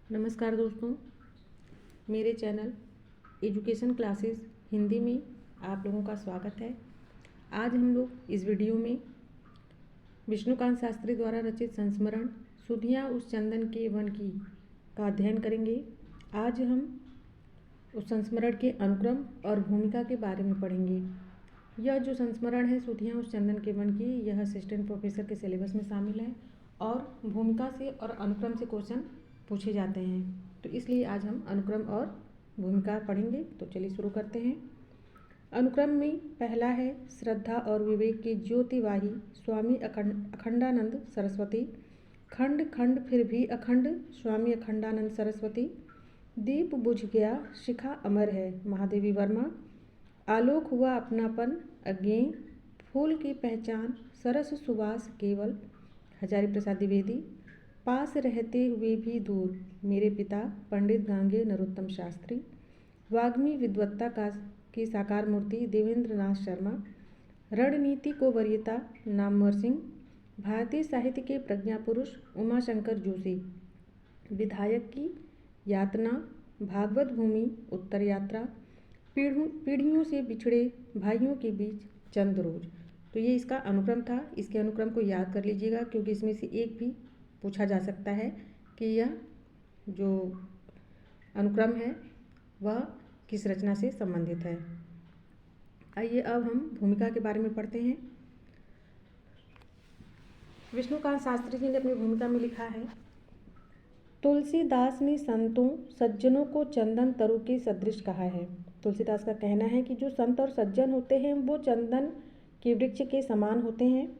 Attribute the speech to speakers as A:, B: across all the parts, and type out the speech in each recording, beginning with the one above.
A: नमस्कार दोस्तों, मेरे चैनल एजुकेशन क्लासेस हिंदी में आप लोगों का स्वागत है। आज हम लोग इस वीडियो में विष्णुकांत शास्त्री द्वारा रचित संस्मरण सुधियाँ उस चंदन के वन की का अध्ययन करेंगे। आज हम उस संस्मरण के अनुक्रम और भूमिका के बारे में पढ़ेंगे। यह जो संस्मरण है सुधियाँ उस चंदन के वन की, यह असिस्टेंट प्रोफेसर के सिलेबस में शामिल है और भूमिका से और अनुक्रम से क्वेश्चन पूछे जाते हैं। तो इसलिए आज हम अनुक्रम और भूमिका पढ़ेंगे। तो चलिए शुरू करते हैं। अनुक्रम में पहला है श्रद्धा और विवेक की ज्योतिवाही स्वामी अखंडानंद सरस्वती। खंड खंड फिर भी अखंड स्वामी अखंडानंद सरस्वती। दीप बुझ गया शिखा अमर है महादेवी वर्मा। आलोक हुआ अपनापन अज्ञेय फूल की पहचान सरस सुवास केवल हजारी प्रसाद द्विवेदी। पास रहते हुए भी दूर मेरे पिता पंडित गांगे नरोत्तम शास्त्री। वाग्मी विद्वत्ता की साकार मूर्ति देवेंद्र नाथ शर्मा। रणनीति को वरीयता नामवर सिंह। भारतीय साहित्य के प्रज्ञा पुरुष उमाशंकर जोशी। विधायक की यातना भागवत भूमि उत्तर यात्रा। पीढ़ियों से बिछड़े भाइयों के बीच चंद रोज। तो ये इसका अनुक्रम था। इसके अनुक्रम को याद कर लीजिएगा क्योंकि इसमें से एक भी पूछा जा सकता है कि यह जो अनुक्रम है वह किस रचना से संबंधित है। आइए अब हम भूमिका के बारे में पढ़ते हैं। विष्णुकांत शास्त्री जी ने अपनी भूमिका में लिखा है, तुलसीदास ने संतों सज्जनों को चंदन तरु के सदृश कहा है। तुलसीदास का कहना है कि जो संत और सज्जन होते हैं वो चंदन के वृक्ष के समान होते हैं,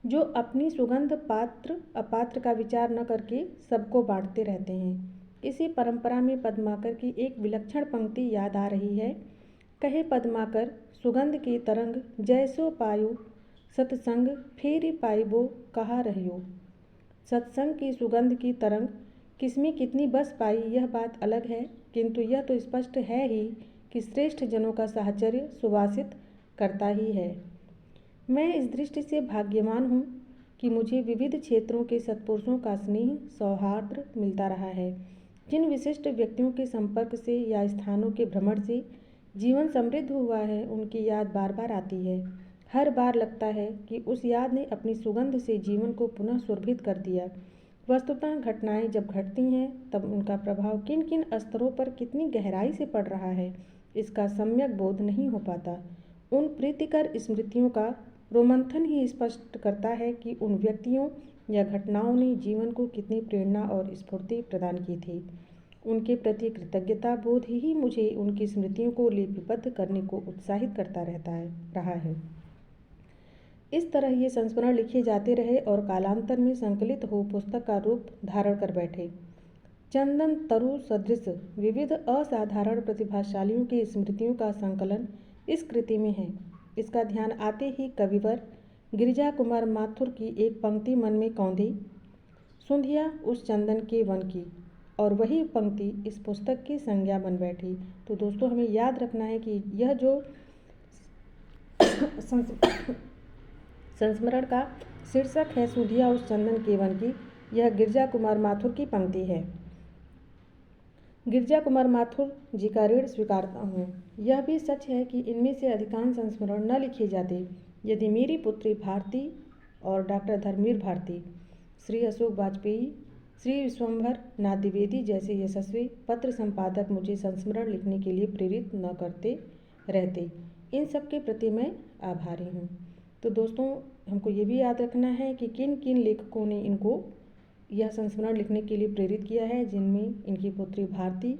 A: जो अपनी सुगंध पात्र अपात्र का विचार न करके सबको बांटते रहते हैं। इसी परंपरा में पद्माकर की एक विलक्षण पंक्ति याद आ रही है। कहे पद्माकर सुगंध की तरंग जैसो पायो सत्संग फेरी पाइबो कहा रहियो। सत्संग की सुगंध की तरंग किसमें कितनी बस पाई यह बात अलग है, किंतु यह तो स्पष्ट है ही कि श्रेष्ठ जनों का साहचर्य सुवासित करता ही है। मैं इस दृष्टि से भाग्यवान हूँ कि मुझे विविध क्षेत्रों के सत्पुरुषों का स्नेह सौहार्द मिलता रहा है। जिन विशिष्ट व्यक्तियों के संपर्क से या स्थानों के भ्रमण से जीवन समृद्ध हुआ है उनकी याद बार बार आती है। हर बार लगता है कि उस याद ने अपनी सुगंध से जीवन को पुनः सुरभित कर दिया। वस्तुतः घटनाएं जब घटती हैं तब उनका प्रभाव किन किन स्तरों पर कितनी गहराई से पड़ रहा है इसका सम्यक बोध नहीं हो पाता। उन प्रीतिकर स्मृतियों का रोमंथन ही स्पष्ट करता है कि उन व्यक्तियों या घटनाओं ने जीवन को कितनी प्रेरणा और स्फूर्ति प्रदान की थी। उनके प्रति कृतज्ञता बोध ही मुझे उनकी स्मृतियों को लिपिबद्ध करने को उत्साहित करता रहा है। इस तरह ये संस्मरण लिखे जाते रहे और कालांतर में संकलित हो पुस्तक का रूप धारण कर बैठे। चंदन तरु सदृश विविध असाधारण प्रतिभाशालियों की स्मृतियों का संकलन इस कृति में है। इसका ध्यान आते ही कविवर गिरिजा कुमार माथुर की एक पंक्ति मन में कौंधी, सुधिया उस चंदन के वन की, और वही पंक्ति इस पुस्तक की संज्ञा बन बैठी। तो दोस्तों हमें याद रखना है कि यह जो संस्मरण का शीर्षक है सुधिया उस चंदन के वन की, यह गिरिजा कुमार माथुर की पंक्ति है। गिरिजा कुमार माथुर जी का ऋण स्वीकारता हूँ। यह भी सच है कि इनमें से अधिकांश संस्मरण न लिखे जाते यदि मेरी पुत्री भारती और डॉक्टर धर्मवीर भारती, श्री अशोक वाजपेयी, श्री विश्वंभर नाथ द्विवेदी जैसे यशस्वी पत्र संपादक मुझे संस्मरण लिखने के लिए प्रेरित न करते रहते। इन सब के प्रति मैं आभारी हूँ। तो दोस्तों हमको ये भी याद रखना है कि किन किन लेखकों ने इनको यह संस्मरण लिखने के लिए प्रेरित किया है, जिनमें इनकी पुत्री भारती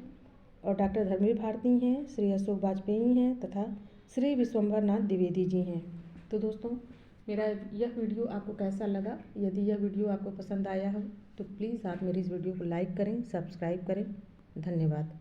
A: और डॉक्टर धर्मवीर भारती हैं, श्री अशोक वाजपेयी हैं तथा श्री विश्वंभर नाथ द्विवेदी जी हैं। तो दोस्तों मेरा यह वीडियो आपको कैसा लगा? यदि यह वीडियो आपको पसंद आया हो तो प्लीज़ आप मेरी इस वीडियो को लाइक करें, सब्सक्राइब करें। धन्यवाद।